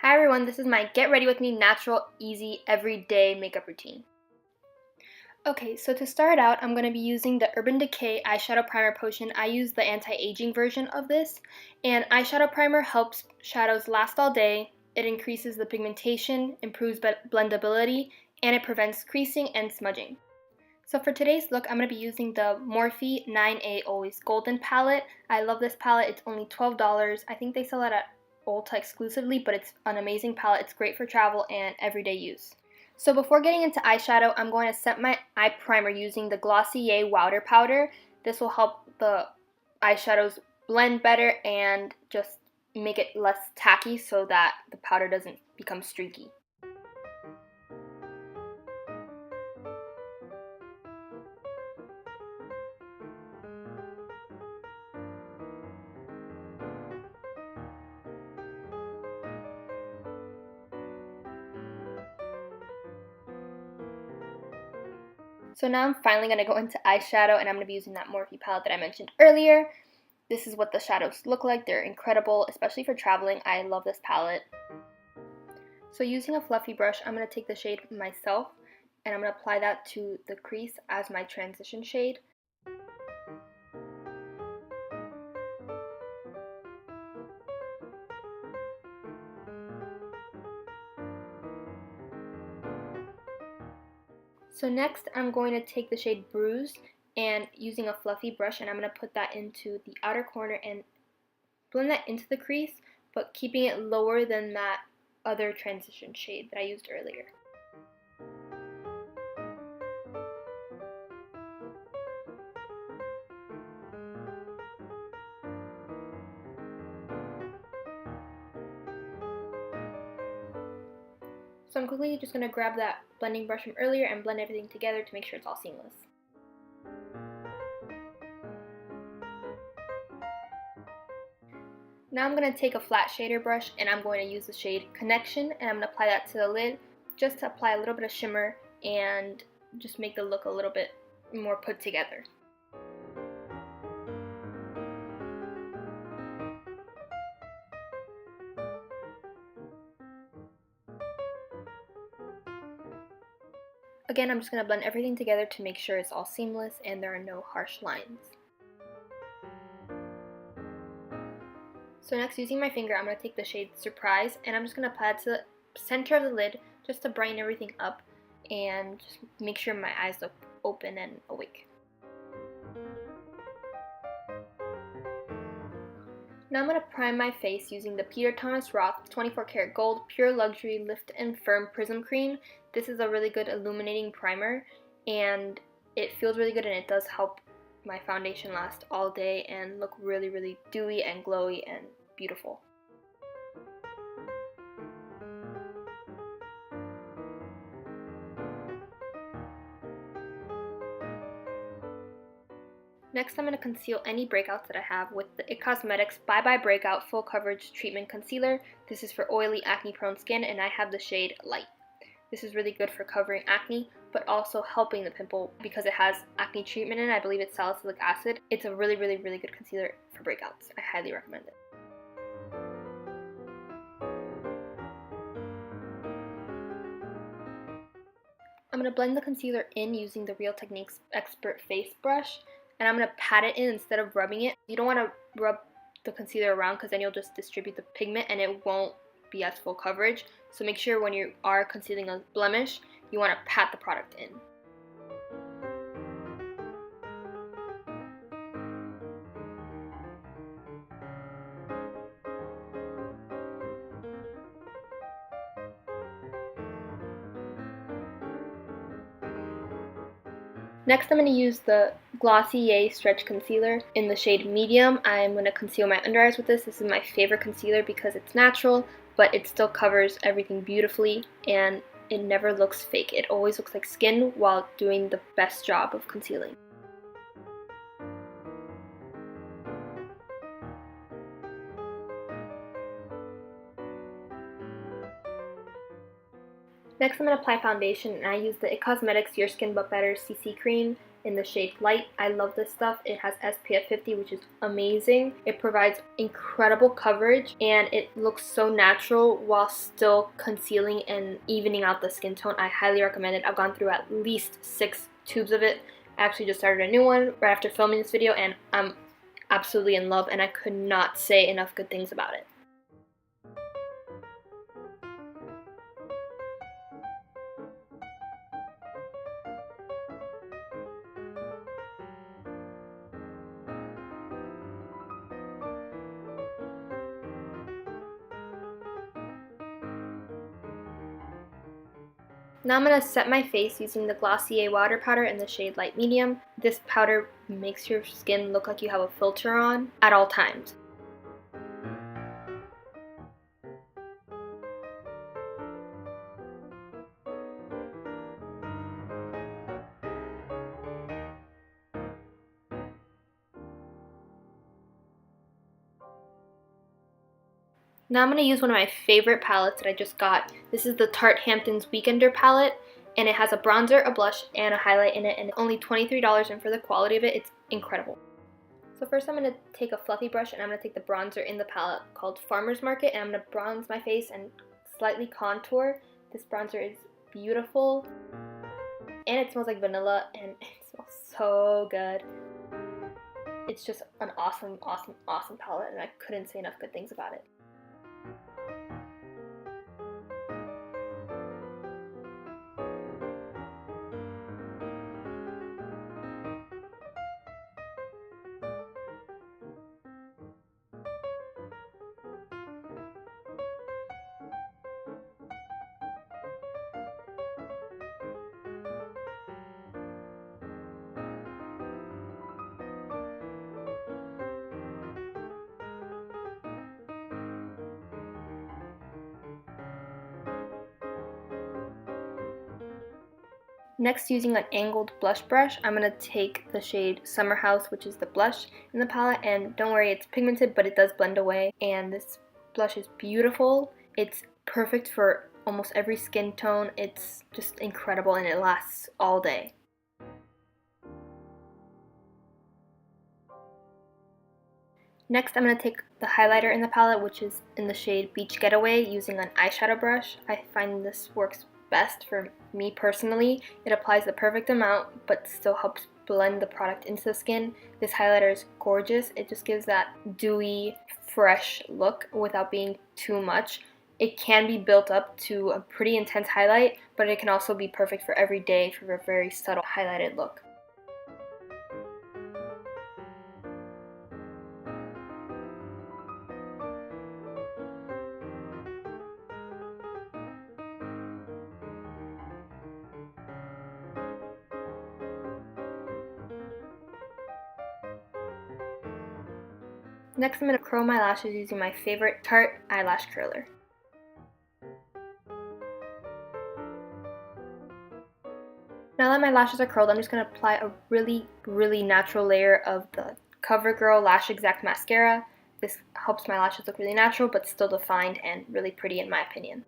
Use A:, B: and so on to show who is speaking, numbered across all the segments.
A: Hi everyone, this is my Get Ready With Me natural, easy, everyday makeup routine. Okay, so to start out, I'm going to be using the Urban Decay Eyeshadow Primer Potion. I use the anti-aging version of this, and eyeshadow primer helps shadows last all day. It increases the pigmentation, improves blendability, and it prevents creasing and smudging. So for today's look, I'm going to be using the Morphe 9A Always Golden palette. I love this palette. It's only $12. I think they sell it at Ulta exclusively, but it's an amazing palette. It's great for travel and everyday use. So before getting into eyeshadow, I'm going to set my eye primer using the Glossier Wowder powder. This will help the eyeshadows blend better and just make it less tacky so that the powder doesn't become streaky. So now I'm finally going to go into eyeshadow, and I'm going to be using that Morphe palette that I mentioned earlier. This is what the shadows look like. They're incredible, especially for traveling. I love this palette. So using a fluffy brush, I'm going to take the shade Myself, and I'm going to apply that to the crease as my transition shade. So next, I'm going to take the shade Bruise and using a fluffy brush, and I'm going to put that into the outer corner and blend that into the crease, but keeping it lower than that other transition shade that I used earlier. So I'm quickly just going to grab that blending brush from earlier and blend everything together to make sure it's all seamless. Now I'm going to take a flat shader brush and I'm going to use the shade Connection, and I'm going to apply that to the lid just to apply a little bit of shimmer and just make the look a little bit more put together. Again, I'm just going to blend everything together to make sure it's all seamless and there are no harsh lines. So next, using my finger, I'm going to take the shade Surprise, and I'm just going to apply it to the center of the lid just to brighten everything up and just make sure my eyes look open and awake. Now I'm going to prime my face using the Peter Thomas Roth 24 karat gold pure luxury lift and firm prism cream. This is a really good illuminating primer, and it feels really good, and it does help my foundation last all day and look really, really dewy and glowy and beautiful. Next, I'm going to conceal any breakouts that I have with the IT Cosmetics Bye Bye Breakout Full Coverage Treatment Concealer. This is for oily, acne-prone skin, and I have the shade Light. This is really good for covering acne, but also helping the pimple because it has acne treatment in it. I believe it's salicylic acid. It's a really, really, really good concealer for breakouts. I highly recommend it. I'm going to blend the concealer in using the Real Techniques Expert Face Brush, and I'm going to pat it in instead of rubbing it. You don't want to rub the concealer around because then you'll just distribute the pigment and it won't be as full coverage. So make sure when you are concealing a blemish, you want to pat the product in. Next, I'm going to use the Glossier Stretch Concealer in the shade Medium. I'm going to conceal my under eyes with this. This is my favorite concealer because it's natural, but it still covers everything beautifully, and it never looks fake. It always looks like skin while doing the best job of concealing. Next, I'm going to apply foundation, and I use the IT Cosmetics Your Skin But Better CC Cream. in the shade Light. I love this stuff. It has SPF 50, which is amazing. It provides incredible coverage and it looks so natural while still concealing and evening out the skin tone. I highly recommend it. I've gone through at least 6 tubes of it. I actually just started a new one right after filming this video and I'm absolutely in love and I could not say enough good things about it. Now I'm going to set my face using the Glossier Wowder powder in the shade Light Medium. This powder makes your skin look like you have a filter on at all times. Now I'm going to use one of my favorite palettes that I just got. This is the Tarte Hamptons Weekender palette, and it has a bronzer, a blush, and a highlight in it, and it's only $23, and for the quality of it, it's incredible. So first I'm going to take a fluffy brush, and I'm going to take the bronzer in the palette called Farmer's Market, and I'm going to bronze my face and slightly contour. This bronzer is beautiful, and it smells like vanilla, and it smells so good. It's just an awesome, awesome, awesome palette, and I couldn't say enough good things about it. Next, using an angled blush brush, I'm going to take the shade Summer House, which is the blush in the palette, and don't worry, it's pigmented, but it does blend away, and this blush is beautiful. It's perfect for almost every skin tone. It's just incredible, and it lasts all day. Next, I'm going to take the highlighter in the palette, which is in the shade Beach Getaway, using an eyeshadow brush. I find this works best for me personally. It applies the perfect amount but still helps blend the product into the skin. This highlighter is gorgeous. It just gives that dewy, fresh look without being too much. It can be built up to a pretty intense highlight, but it can also be perfect for every day for a very subtle highlighted look. Next, I'm going to curl my lashes using my favorite Tarte eyelash curler. Now that my lashes are curled, I'm just going to apply a really, really natural layer of the CoverGirl Lash Exact Mascara. This helps my lashes look really natural but still defined and really pretty in my opinion.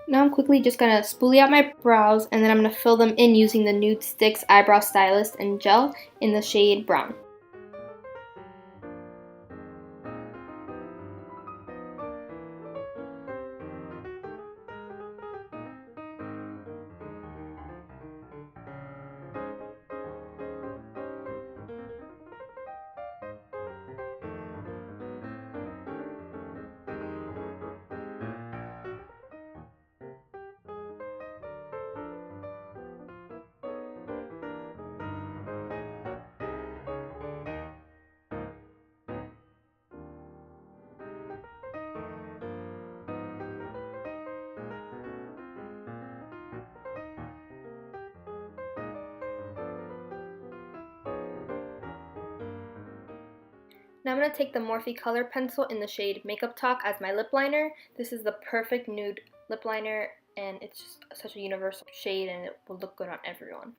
A: Now I'm quickly just going to spoolie out my brows, and then I'm going to fill them in using the NudeStix Eyebrow Stylist and Gel in the shade Brown. Now I'm going to take the Morphe color pencil in the shade Makeup Talk as my lip liner. This is the perfect nude lip liner. and it's just such a universal shade and it will look good on everyone.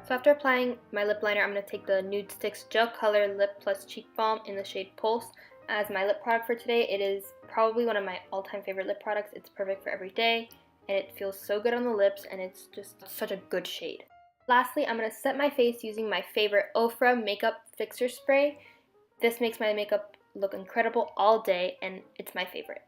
A: So after applying my lip liner, I'm going to take the NudeStix Gel Color Lip Plus Cheek Balm in the shade Pulse as my lip product for today. It is probably one of my all-time favorite lip products. It's perfect for every day, and it feels so good on the lips, and it's just such a good shade. Lastly, I'm going to set my face using my favorite Ofra Makeup Fixer Spray. This makes my makeup look incredible all day, and it's my favorite.